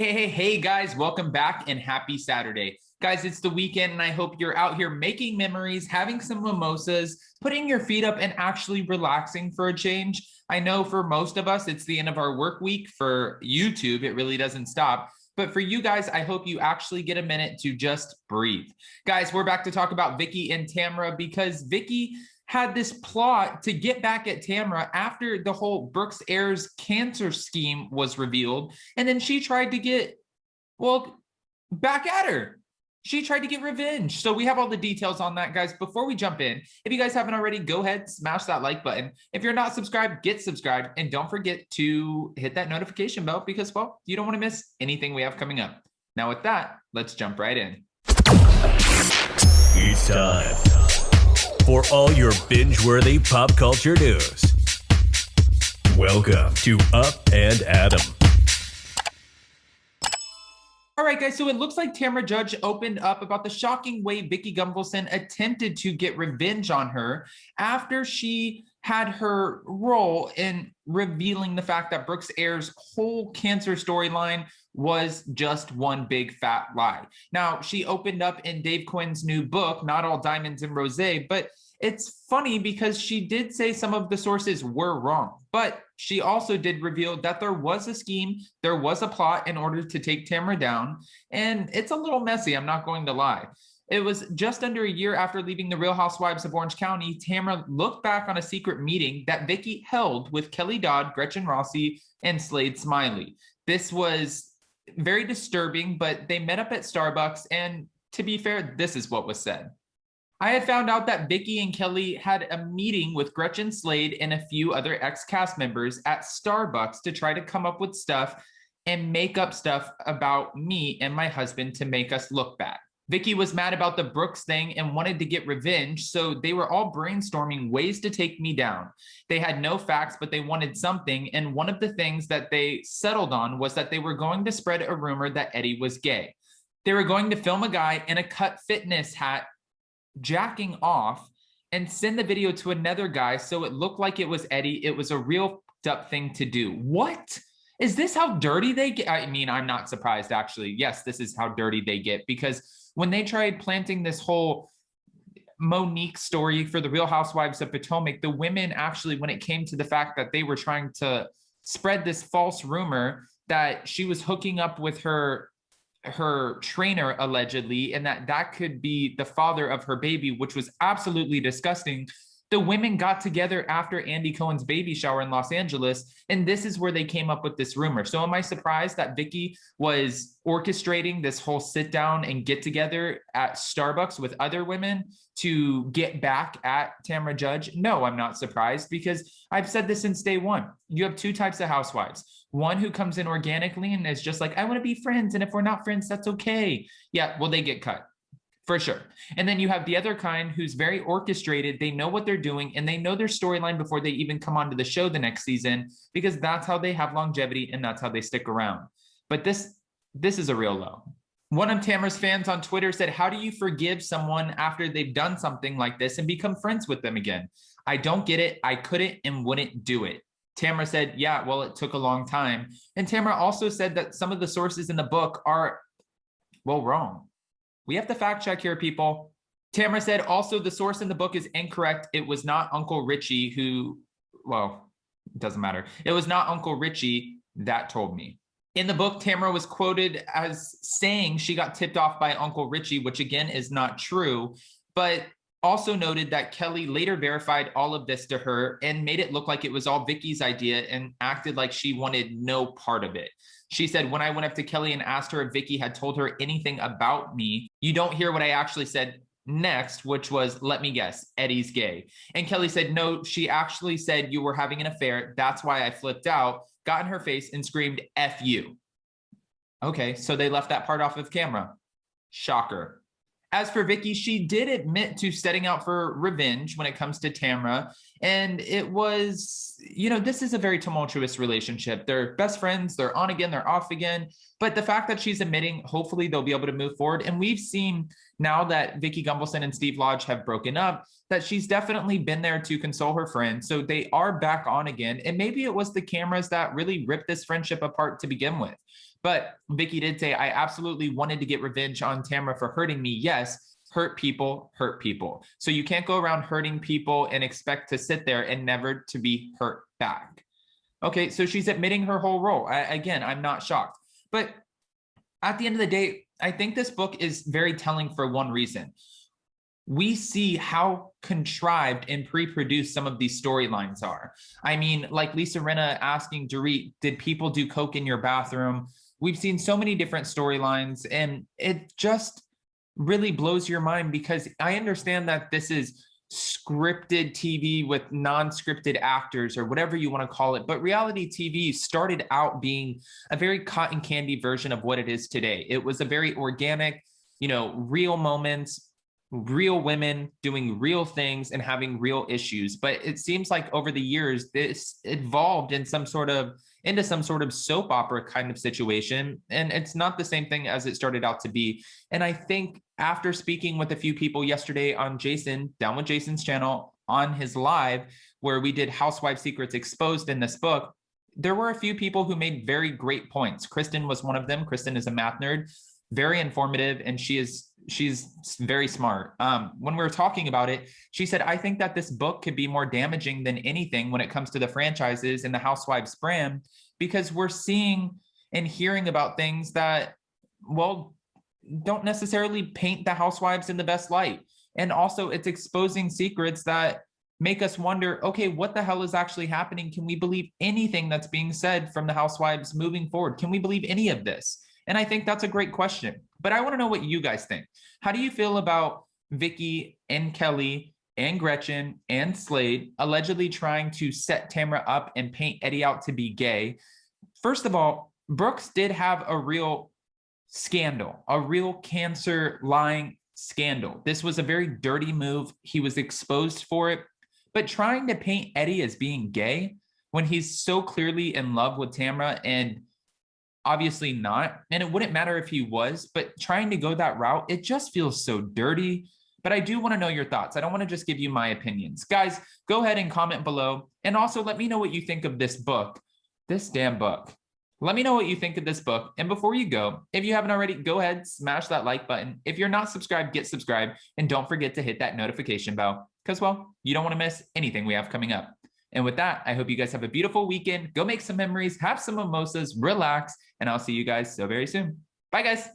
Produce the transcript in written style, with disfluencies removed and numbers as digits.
Hey, guys, welcome back and happy Saturday. Guys, it's the weekend and I hope you're out here making memories, having some mimosas, putting your feet up and actually relaxing for a change. I know for most of us, it's the end of our work week. For YouTube, it really doesn't stop. But for you guys, I hope you actually get a minute to just breathe. Guys, we're back to talk about Vicki and Tamra because Vicki had this plot to get back at Tamra after the whole Brooks Ayers cancer scheme was revealed. And then she tried to get, well, back at her. She tried to get revenge. So we have all the details on that, guys. Before we jump in, if you guys haven't already, go ahead, smash that like button. If you're not subscribed, get subscribed. And don't forget to hit that notification bell because, well, you don't want to miss anything we have coming up. Now with that, let's jump right in. It's time for all your binge-worthy pop culture news. Welcome to Up and Adam. All right, guys, so it looks like Tamra Judge opened up about the shocking way Vicki Confirms It attempted to get revenge on her after she had her role in revealing the fact that Brooks Ayers' whole cancer storyline was just one big fat lie. Now, she opened up in Dave Quinn's new book, Not All Diamonds and Rosé, but it's funny because she did say some of the sources were wrong, but she also did reveal that there was a scheme, there was a plot in order to take Tamra down, and it's a little messy, I'm not going to lie. It was just under a year after leaving the Real Housewives of Orange County, Tamra looked back on a secret meeting that Vicki held with Kelly Dodd, Gretchen Rossi, and Slade Smiley. This was very disturbing, but they met up at Starbucks, and to be fair, this is what was said. I had found out that Vicki and Kelly had a meeting with Gretchen, Slade, and a few other ex-cast members at Starbucks to try to come up with stuff and make up stuff about me and my husband to make us look bad. Vicki was mad about the Brooks thing and wanted to get revenge, so they were all brainstorming ways to take me down. They had no facts, but they wanted something, and one of the things that they settled on was that they were going to spread a rumor that Eddie was gay. They were going to film a guy in a cut fitness hat jacking off and send the video to another guy so it looked like it was Eddie. It was a real up thing to do. What? Is this how dirty they get? I mean, I'm not surprised, actually. Yes, this is how dirty they get, because when they tried planting this whole Monique story for the Real Housewives of Potomac, the women actually, when it came to the fact that they were trying to spread this false rumor that she was hooking up with her trainer allegedly, and that could be the father of her baby, which was absolutely disgusting. The women got together after Andy Cohen's baby shower in Los Angeles, and this is where they came up with this rumor. So am I surprised that Vicki was orchestrating this whole sit down and get together at Starbucks with other women to get back at Tamra Judge? No, I'm not surprised, because I've said this since day one. You have two types of housewives. One who comes in organically and is just like, I want to be friends, and if we're not friends, that's okay. Yeah, well, they get cut. For sure. And then you have the other kind who's very orchestrated. They know what they're doing and they know their storyline before they even come onto the show the next season, because that's how they have longevity and that's how they stick around. But this is a real low. One of Tamra's fans on Twitter said, how do you forgive someone after they've done something like this and become friends with them again? I don't get it. I couldn't and wouldn't do it. Tamra said, yeah, well, it took a long time. And Tamra also said that some of the sources in the book are, well, wrong. We have to fact check here, people. Tamra said also the source in the book is incorrect. It was not Uncle Richie who, well, it doesn't matter. It was not Uncle Richie that told me. In the book, Tamra was quoted as saying she got tipped off by Uncle Richie, which again is not true, but also noted that Kelly later verified all of this to her and made it look like it was all Vicki's idea and acted like she wanted no part of it. She said, when I went up to Kelly and asked her if Vicki had told her anything about me, you don't hear what I actually said next, which was, let me guess, Eddie's gay. And Kelly said, no, she actually said you were having an affair. That's why I flipped out, got in her face and screamed, F you. Okay, so they left that part off of camera. Shocker. As for Vicki, she did admit to setting out for revenge when it comes to Tamra. And it was, this is a very tumultuous relationship. They're best friends. They're on again. They're off again. But the fact that she's admitting, hopefully they'll be able to move forward. And we've seen now that Vicki Confirms It and Steve Lodge have broken up, that she's definitely been there to console her friend. So they are back on again. And maybe it was the cameras that really ripped this friendship apart to begin with. But Vicki did say, I absolutely wanted to get revenge on Tamra for hurting me. Yes, hurt people hurt people. So you can't go around hurting people and expect to sit there and never to be hurt back. Okay, so she's admitting her whole role. Again, I'm not shocked. But at the end of the day, I think this book is very telling for one reason. We see how contrived and pre-produced some of these storylines are. I mean, like Lisa Rinna asking Dorit, did people do coke in your bathroom? We've seen so many different storylines, and it just really blows your mind, because I understand that this is scripted TV with non-scripted actors or whatever you want to call it, but reality TV started out being a very cotton candy version of what it is today. It was a very organic, real moments, real women doing real things and having real issues. But it seems like over the years, this evolved into some sort of soap opera kind of situation. And it's not the same thing as it started out to be. And I think after speaking with a few people yesterday on Jason, Down with Jason's channel, on his live, where we did Housewife Secrets Exposed in this book, there were a few people who made very great points. Kristen was one of them. Kristen is a math nerd, very informative, and she's very smart. When we were talking about it, she said, I think that this book could be more damaging than anything when it comes to the franchises and the Housewives brand, because we're seeing and hearing about things that, well, don't necessarily paint the Housewives in the best light. And also it's exposing secrets that make us wonder, okay, what the hell is actually happening? Can we believe anything that's being said from the Housewives moving forward? Can we believe any of this? And I think that's a great question. But I want to know what you guys think. How do you feel about Vicki and Kelly and Gretchen and Slade allegedly trying to set Tamra up and paint Eddie out to be gay? First of all, Brooks did have a real scandal, a real cancer lying scandal. This was a very dirty move. He was exposed for it. But trying to paint Eddie as being gay when he's so clearly in love with Tamra, and obviously not, and it wouldn't matter if he was, but trying to go that route, it just feels so dirty. But I do want to know your thoughts. I don't want to just give you my opinions. Guys, go ahead and comment below. And also let me know what you think of this book, this damn book. Let me know what you think of this book. And before you go, if you haven't already, go ahead, smash that like button. If you're not subscribed, get subscribed. And don't forget to hit that notification bell, because, well, you don't want to miss anything we have coming up. And with that, I hope you guys have a beautiful weekend. Go make some memories, have some mimosas, relax, and I'll see you guys so very soon. Bye, guys.